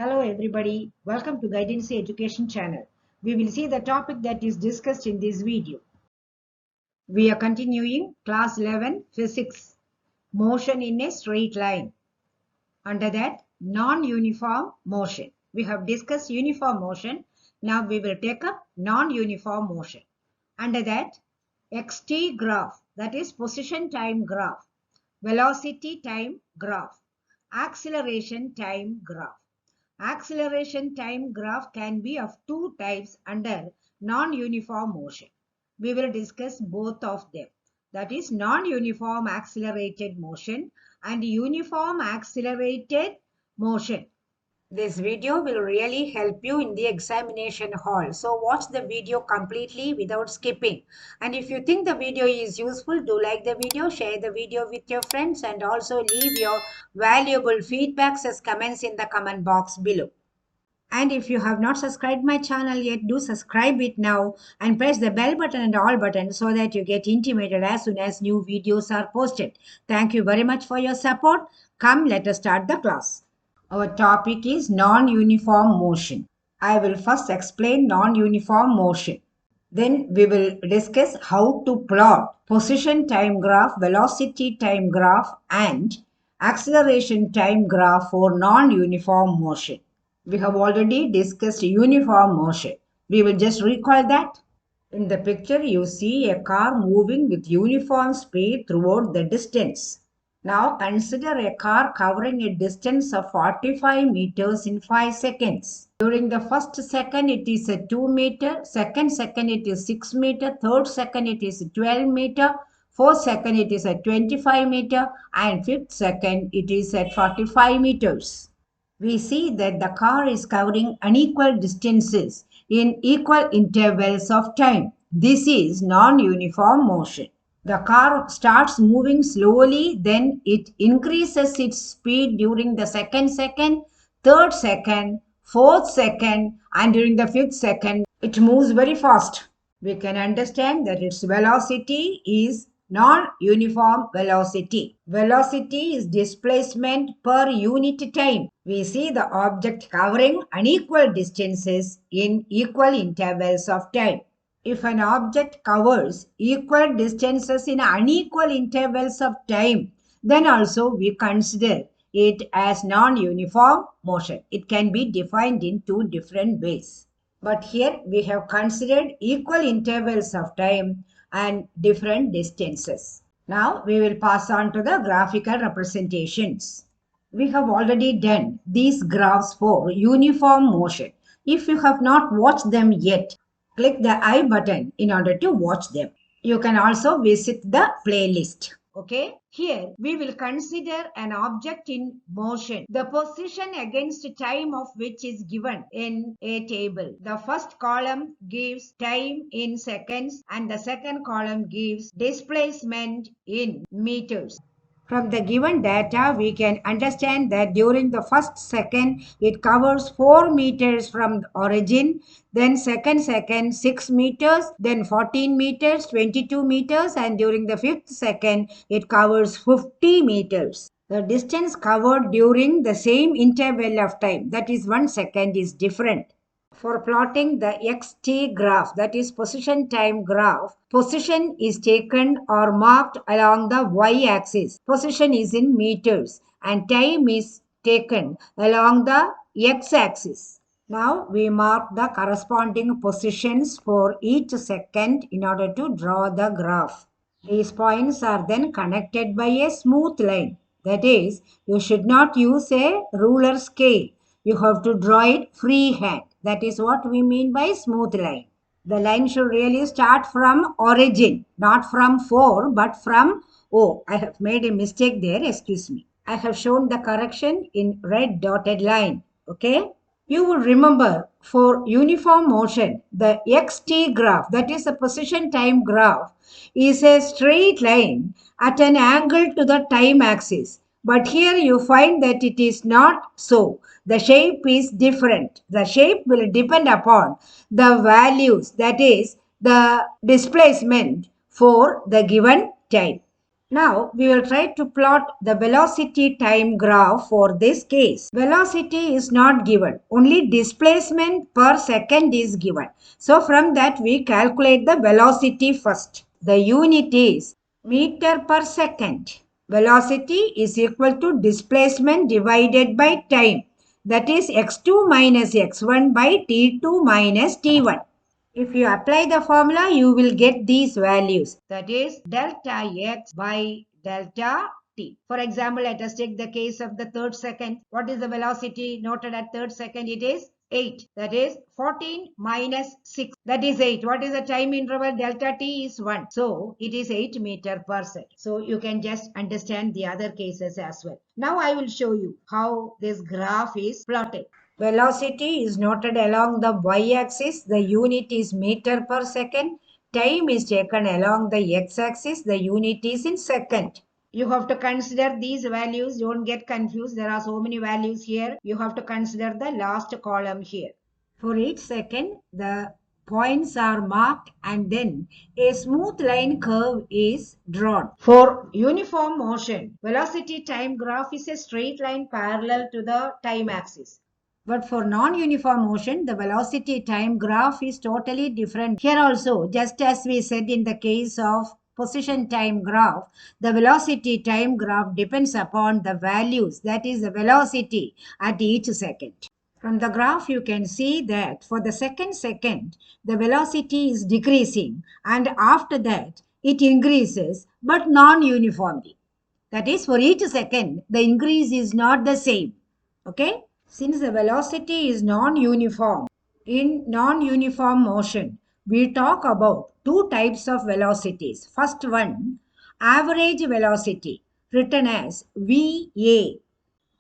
Hello everybody, welcome to Guidancee Education channel. We will see the topic that is discussed in this video. We are continuing class 11 physics, motion in a straight line. Under that, non-uniform motion. We have discussed uniform motion. Now we will take up non-uniform motion. Under that, xt graph, that is position time graph, velocity time graph, acceleration time graph. Acceleration time graph can be of two types under non-uniform motion. We will discuss both of them. That is non-uniform accelerated motion and uniform accelerated motion. This video will really help you in the examination hall. So watch the video completely without skipping. And if you think the video is useful, do like the video, share the video with your friends, and also leave your valuable feedbacks as comments in the comment box below. And if you have not subscribed my channel yet, do subscribe it now and press the bell button and all button so that you get intimated as soon as new videos are posted. Thank you very much for your support. Come, let us start the class. Our topic is non-uniform motion. I will first explain non-uniform motion. Then we will discuss how to plot position time graph, velocity time graph, and acceleration time graph for non-uniform motion. We have already discussed uniform motion. We will just recall that. In the picture, you see a car moving with uniform speed throughout the distance. Now consider a car covering a distance of 45 meters in 5 seconds. During the first second it is a 2 meter, second second it is 6 meter, third second it is 12 meter, fourth second it is at 25 meter, and fifth second it is at 45 meters. We see that the car is covering unequal distances in equal intervals of time. This is non-uniform motion. The car starts moving slowly, then it increases its speed during the second second, third second, fourth second, and during the fifth second, it moves very fast. We can understand that its velocity is non-uniform velocity. Velocity is displacement per unit time. We see the object covering unequal distances in equal intervals of time. If an object covers equal distances in unequal intervals of time, then also we consider it as non-uniform motion. It can be defined in two different ways. But here we have considered equal intervals of time and different distances. Now we will pass on to the graphical representations. We have already done these graphs for uniform motion. If you have not watched them yet, click the I button in order to watch them. You can also visit the playlist. Okay, here we will consider an object in motion, the position against time of which is given in a table. The first column gives time in seconds and the second column gives displacement in meters. From the given data, we can understand that during the first second, it covers 4 meters from the origin, then second 6 meters, then 14 meters, 22 meters, and during the fifth second, it covers 50 meters. The distance covered during the same interval of time, that is 1 second, is different. For plotting the xt graph, that is position time graph, position is taken or marked along the y-axis. Position is in meters and time is taken along the x-axis. Now we mark the corresponding positions for each second in order to draw the graph. These points are then connected by a smooth line. That is, you should not use a ruler scale. You have to draw it freehand. That is what we mean by smooth line. The line should really start from origin, not from 4, but from O. I have made a mistake there, excuse me. I have shown the correction in red dotted line. Okay? You will remember for uniform motion, the xt graph, that is the position time graph, is a straight line at an angle to the time axis. But here you find that it is not so. The shape is different. The shape will depend upon the values, that is the displacement for the given time. Now we will try to plot the velocity time graph for this case. Velocity is not given. Only displacement per second is given. So from that we calculate the velocity first. The unit is meter per second. Velocity is equal to displacement divided by time. That is x2 minus x1 by t2 minus t1. If you apply the formula, you will get these values. That is delta x by delta t. For example, let us take the case of the third second. What is the velocity noted at third second? It is 8. That is 14 minus 6. That is 8. What is the time interval? Delta t is 1. So it is 8 meter per second. So you can just understand the other cases as well. Now I will show you how this graph is plotted. Velocity is noted along the y-axis. The unit is meter per second. Time is taken along the x-axis. The unit is in second. You have to consider these values. Don't get confused. There are so many values here. You have to consider the last column here. For each second, the points are marked and then a smooth line curve is drawn. For uniform motion, velocity time graph is a straight line parallel to the time axis. But for non-uniform motion, the velocity time graph is totally different. Here also, just as we said in the case of position time graph, the velocity time graph depends upon the values, that is the velocity at each second. From the graph, you can see that for the second, the velocity is decreasing and after that, it increases but non-uniformly. That is, for each second, the increase is not the same. Okay? Since the velocity is non-uniform, in non-uniform motion, we talk about two types of velocities. First one, average velocity, written as VA.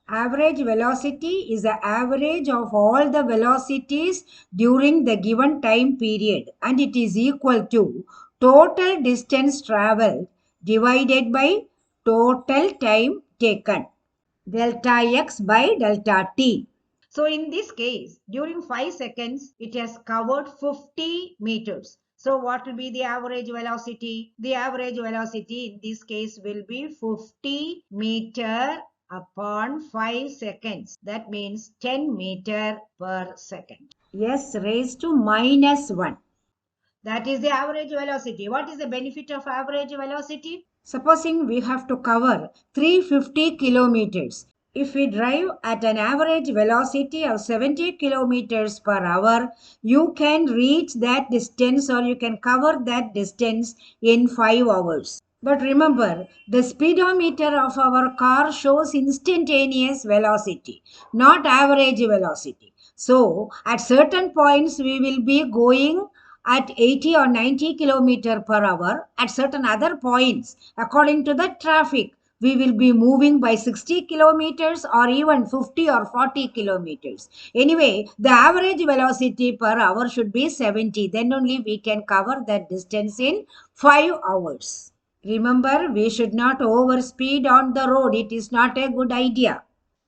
Average velocity is the average of all the velocities during the given time period and it is equal to total distance traveled divided by total time taken. Delta x by delta t. So in this case, during 5 seconds, it has covered 50 meters. So what will be the average velocity? The average velocity in this case will be 50 meter upon 5 seconds. That means 10 meter per second. S raised to minus 1. That is the average velocity. What is the benefit of average velocity? Supposing we have to cover 350 kilometers. If we drive at an average velocity of 70 kilometers per hour, you can reach that distance or you can cover that distance in 5 hours. But remember, the speedometer of our car shows instantaneous velocity, not average velocity. So, at certain points, we will be going at 80 or 90 kilometer per hour. At certain other points, according to the traffic, we will be moving by 60 kilometers or even 50 or 40 kilometers. Anyway, the average velocity per hour should be 70. Then only we can cover that distance in 5 hours. Remember, we should not overspeed on the road. It is not a good idea.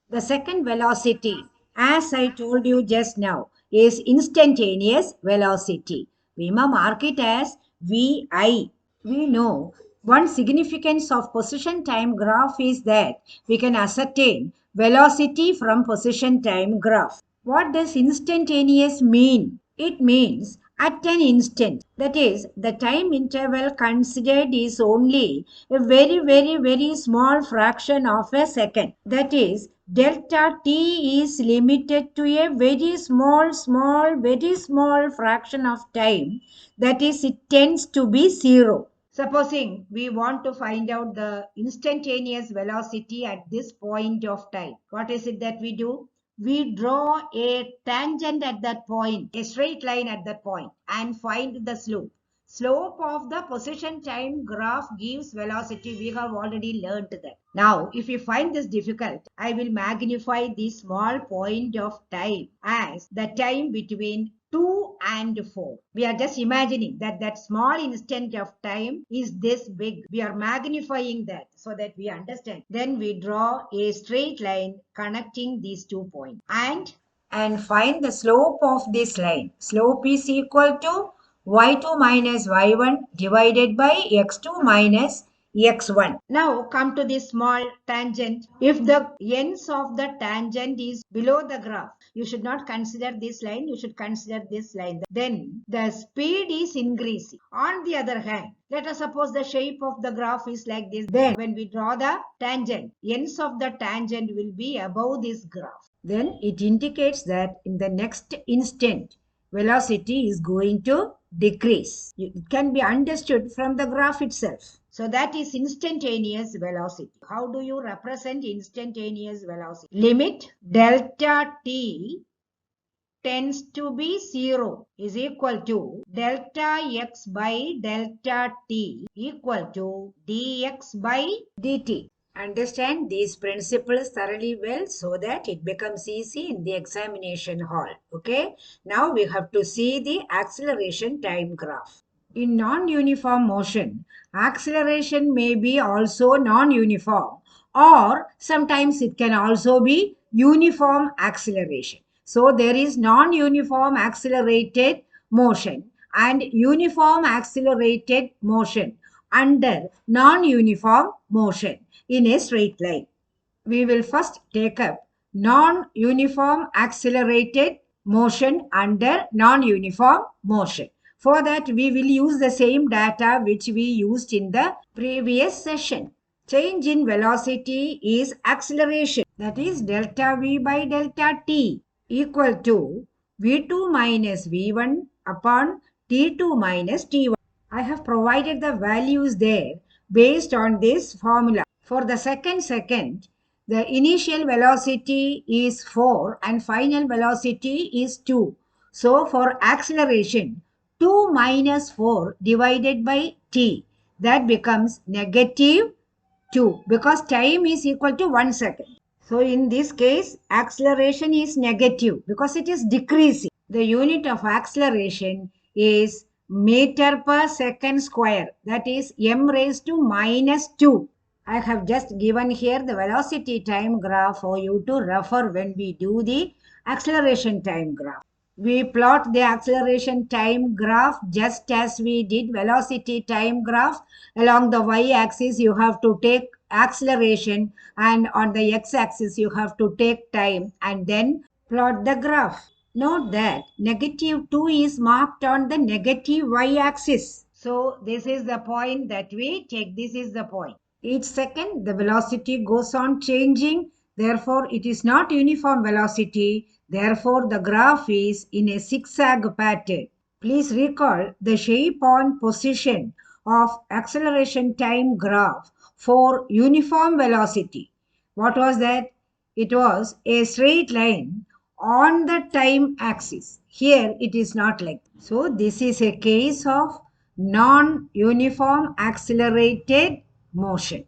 The second velocity, as I told you just now, is instantaneous velocity. We may mark it as VI. We know one significance of position time graph is that we can ascertain velocity from position time graph. What does instantaneous mean? It means at an instant. That is, the time interval considered is only a very small fraction of a second. That is, delta t is limited to a very small fraction of time. That is, it tends to be zero. Supposing we want to find out the instantaneous velocity at this point of time. What is it that we do? We draw a tangent at that point, a straight line at that point, and find the slope. Slope of the position time graph gives velocity. We have already learned that. Now, if you find this difficult, I will magnify this small point of time as the time between 2 and 4. We are just imagining that that small instant of time is this big. We are magnifying that so that we understand. Then we draw a straight line connecting these 2 points and find the slope of this line. Slope is equal to y2 minus y1 divided by x2 minus x1. Now come to this small tangent. If the ends of the tangent is below the graph, you should not consider this line, you should consider this line. Then the speed is increasing. On the other hand, let us suppose the shape of the graph is like this. Then when we draw the tangent, ends of the tangent will be above this graph. Then it indicates that in the next instant, velocity is going to decrease. It can be understood from the graph itself. So that is instantaneous velocity. How do you represent instantaneous velocity? Limit delta t tends to be 0 is equal to delta x by delta t equal to dx by dt. Understand these principles thoroughly well so that it becomes easy in the examination hall. Okay. Now we have to see the acceleration time graph. In non-uniform motion, acceleration may be also non-uniform, or sometimes it can also be uniform acceleration. So there is non-uniform accelerated motion and uniform accelerated motion under non-uniform motion in a straight line. We will first take up non-uniform accelerated motion under non-uniform motion. For that, we will use the same data which we used in the previous session. Change in velocity is acceleration. That is delta v by delta t equal to v2 minus v1 upon t2 minus t1. I have provided the values there based on this formula. For the second, the initial velocity is 4 and final velocity is 2. So for acceleration, 2 minus 4 divided by t, that becomes negative 2 because time is equal to 1 second. So in this case, acceleration is negative because it is decreasing. The unit of acceleration is meter per second square, that is m raised to minus 2. I have just given here the velocity time graph for you to refer when we do the acceleration time graph. We plot the acceleration time graph just as we did velocity time graph. Along the y-axis, you have to take acceleration, and on the x-axis, you have to take time and then plot the graph. Note that negative 2 is marked on the negative y-axis. So this is the point that we take. This is the point. Each second, the velocity goes on changing. Therefore, it is not uniform velocity. Therefore, the graph is in a zigzag pattern. Please recall the shape on position of acceleration time graph for uniform velocity. What was that? It was a straight line on the time axis. Here, it is not like that. So, this is a case of non-uniform accelerated motion.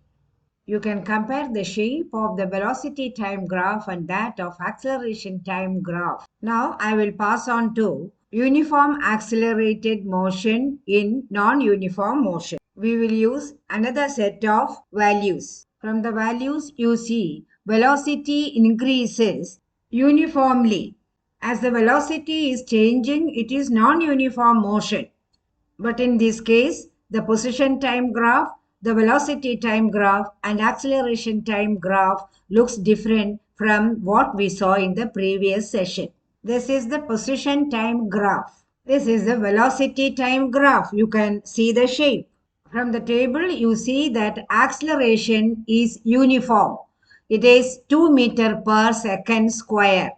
You can compare the shape of the velocity time graph and that of acceleration time graph. Now I will pass on to uniform accelerated motion in non-uniform motion. We will use another set of values. From the values you see velocity increases uniformly. As the velocity is changing, it is non-uniform motion. But in this case, the position time graph, the velocity time graph, and acceleration time graph looks different from what we saw in the previous session. This is the position time graph. This is the velocity time graph. You can see the shape. From the table, you see that acceleration is uniform. It is 2 meter per second square.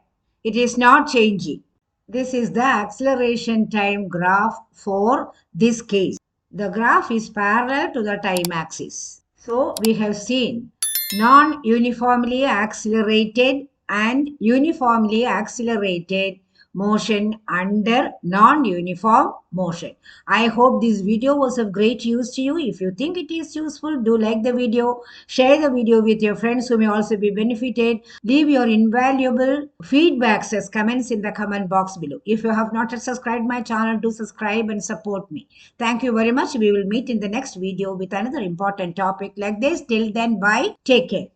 It is not changing. This is the acceleration time graph for this case. The graph is parallel to the time axis. So we have seen non-uniformly accelerated and uniformly accelerated motion under non-uniform motion. I hope this video was of great use to you. If you think it is useful, do like the video, share the video with your friends who may also be benefited. Leave your invaluable feedbacks as comments in the comment box below. If you have not yet subscribed my channel, do subscribe and support me. Thank you very much. We will meet in the next video with another important topic like this. Till then, bye. Take care.